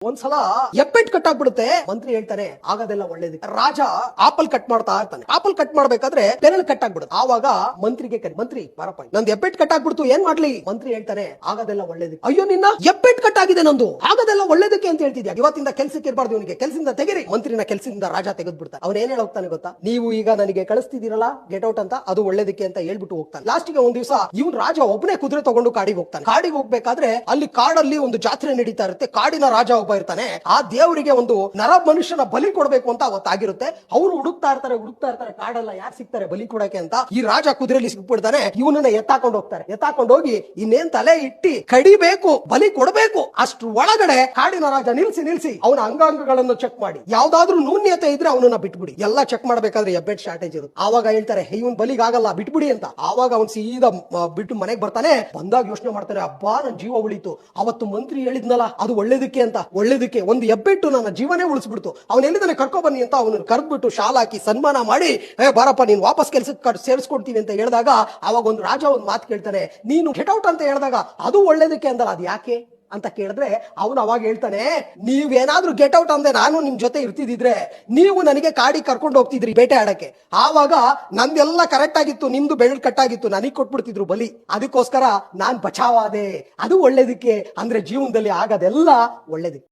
ಒಂದ್ಸಲ ಎಪ್ಪೆಟ್ ಕಟ್ ಆಗ್ಬಿಡುತ್ತೆ. ಮಂತ್ರಿ ಹೇಳ್ತಾನೆ ಆಗೋದೆಲ್ಲ ಒಳ್ಳೇದು. ರಾಜ ಆಪಲ್ ಕಟ್ ಮಾಡ್ತಾ ಇರ್ತಾನೆ. ಆಪಲ್ ಕಟ್ ಮಾಡ್ಬೇಕಾದ್ರೆ ಬೆರಳು ಕಟ್ ಆಗ್ಬಿಡುತ್ತೆ. ಆವಾಗ ಮಂತ್ರಿಗೆ ಮಂತ್ರಿ ಬರಪ್ಪ ನಂದು ಎಪ್ಪೆಟ್ ಕಟ್ ಆಗ್ಬಿಡ್ತು, ಏನ್ ಮಾಡ್ಲಿ? ಮಂತ್ರಿ ಹೇಳ್ತಾನೆ ಆಗೋದೆಲ್ಲ ಒಳ್ಳೇದು. ಅಯ್ಯೋ ನಿನ್ನ ಎಪ್ಪೆಟ್ ಕಟ್ ಆಗಿದೆ ನಂದು, ಆಗೋದೆಲ್ಲ ಒಳ್ಳೇದಕ್ಕೆ ಅಂತ ಹೇಳ್ತಿದ್ಯಾ? ಇವತ್ತಿಂದ ಕೆಲ್ಸಕ್ಕೆ ಇರಬಾರ್ದು, ಇವನಿಗೆ ಕೆಲಸದಿಂದ ತೆಗಿರಿ. ಮಂತ್ರಿನ ಕೆಲಸದಿಂದ ರಾಜ ತೆಗೆದ್ಬಿಡ್ತಾನೆ. ಅವ್ನು ಏನ್ ಹೋಗ್ತಾನೆ ಗೊತ್ತಾ? ನೀವು ಈಗ ನನಗೆ ಕಳಿಸ್ತಿದ್ದೀರಲ್ಲ ಗೆಟ್ ಔಟ್ ಅಂತ, ಅದು ಒಳ್ಳೇದಕ್ಕೆ ಅಂತ ಹೇಳ್ಬಿಟ್ಟು ಹೋಗ್ತಾನೆ. ಲಾಸ್ಟಿಗೆ ಒಂದ್ ದಿವಸ ಇವ್ನು ರಾಜ ಒಬ್ಬನೇ ಕುದುರೆ ತಗೊಂಡು ಕಾಡಿಗೆ ಹೋಗ್ತಾನೆ. ಕಾಡಿಗೆ ಹೋಗ್ಬೇಕಾದ್ರೆ ಅಲ್ಲಿ ಕಾಡಲ್ಲಿ ಒಂದು ಜಾತ್ರೆ ನಡೀತಾ ಇರುತ್ತೆ. ಕಾಡಿನ ರಾಜ ಒಬ್ಬ ಇರ್ತಾನೆ. ಆ ದೇವರಿಗೆ ಒಂದು ನರ ಮನುಷ್ಯನ ಬಲಿ ಕೊಡಬೇಕು ಅಂತ ಅವತ್ತಾಗಿರುತ್ತೆ. ಅವರು ಹುಡುಕ್ತಾ ಇರ್ತಾರೆ ಕಾಡೆಲ್ಲ ಯಾರು ಸಿಗ್ತಾರೆ ಬಲಿ ಕೊಡಕ್ಕೆ ಅಂತ. ಈ ರಾಜ ಕುದುರೆಯಲ್ಲಿ ಸಿಕ್ಬಿಡ್ತಾನೆ. ಇವನನ್ನ ಎತ್ತಾಕೊಂಡು ಹೋಗ್ತಾರೆ. ಎತ್ತಾಕೊಂಡು ಹೋಗಿ ಇನ್ನೇನ್ ತಲೆ ಇಟ್ಟಿ ಕಡಿಬೇಕು, ಬಲಿ ಕೊಡಬೇಕು. ಅಷ್ಟು ಒಳಗಡೆ ಕಾಡಿನ ರಾಜ ನಿಲ್ಸಿ ಅವನ ಅಂಗಾಂಗಗಳನ್ನು ಚೆಕ್ ಮಾಡಿ ಯಾವ್ದಾದ್ರು ನ್ಯೂನ್ಯತೆ ಇದ್ರೆ ಅವನನ್ನ ಬಿಟ್ಬಿಡಿ. ಎಲ್ಲ ಚೆಕ್ ಮಾಡ್ಬೇಕಾದ್ರೆ ಎಬ್ಬೆಟ್ ಶಾರ್ಟೇಜ್ ಇರುತ್ತೆ. ಆವಾಗ ಹೇಳ್ತಾರೆ ಇವನ್ ಬಲಿಗಾಗಲ್ಲ ಬಿಟ್ಬಿಡಿ ಅಂತ. ಆವಾಗ ಅವ್ನು ಸೀದಾ ಬಿಟ್ಟು ಮನೆಗೆ ಬರ್ತಾನೆ. ಬಂದಾಗ ಯೋಚನೆ ಮಾಡ್ತಾರೆ, ಅಬ್ಬಾ ನನ್ ಜೀವ ಉಳಿತು. ಅವತ್ತು ಮಂತ್ರಿ ಹೇಳಿದ್ನಲ್ಲ ಅದು ಒಳ್ಳೇದಕ್ಕೆ ಅಂತ, ಒಳ್ಳೇದಕ್ಕೆ ಒಂದು ಎಬ್ಬೆಟ್ಟು ನನ್ನ ಜೀವನೇ ಉಳಿಸ್ಬಿಡ್ತು. ಅವನ್ ಎಲ್ಲಿದ್ದಾನೆ ಕರ್ಕೊ ಬನ್ನಿ ಅಂತ ಅವನು ಕರೆದ್ಬಿಟ್ಟು ಶಾಲ್ ಹಾಕಿ ಸನ್ಮಾನ ಮಾಡಿ ಬಾರಪ್ಪ ನೀನ್ ವಾಪಸ್ ಕೆಲ್ಸಕ್ಕೆ ಸೇರಿಸ್ಕೊಡ್ತೀನಿ ಅಂತ ಹೇಳಿದಾಗ ಅವಾಗ ಒಂದು ರಾಜ ಒಂದು ಮಾತು ಕೇಳ್ತಾನೆ, ನೀನು ಗೆಟ್ ಔಟ್ ಅಂತ ಹೇಳಿದಾಗ ಅದು ಒಳ್ಳೇದಕ್ಕೆ ಅಂದಲ್ಲ, ಅದು ಯಾಕೆ ಅಂತ ಕೇಳಿದ್ರೆ ಅವನು ಅವಾಗ ಹೇಳ್ತಾನೆ, ನೀವೇನಾದ್ರೂ ಗೆಟ್ ಔಟ್ ಅಂದೆ ನಾನು ನಿಮ್ ಜೊತೆ ಇರ್ತಿದ್ರೆ ನೀವು ನನಗೆ ಕಾಡಿ ಕರ್ಕೊಂಡು ಹೋಗ್ತಿದ್ರಿ ಬೇಟೆ ಆಡಕ್ಕೆ. ಆವಾಗ ನಂದೆಲ್ಲ ಕರೆಕ್ಟ್ ಆಗಿತ್ತು, ನಿಮ್ದು ಬೆರಳು ಕಟ್ಟಾಗಿತ್ತು, ನನಗೆ ಕೊಟ್ಬಿಡ್ತಿದ್ರು ಬಲಿ. ಅದಕ್ಕೋಸ್ಕರ ನಾನ್ ಬಚಾವಾದೆ. ಅದು ಒಳ್ಳೇದಕ್ಕೆ ಅಂದ್ರೆ ಜೀವನದಲ್ಲಿ ಆಗೋದೆಲ್ಲ ಒಳ್ಳೇದಕ್ಕೆ.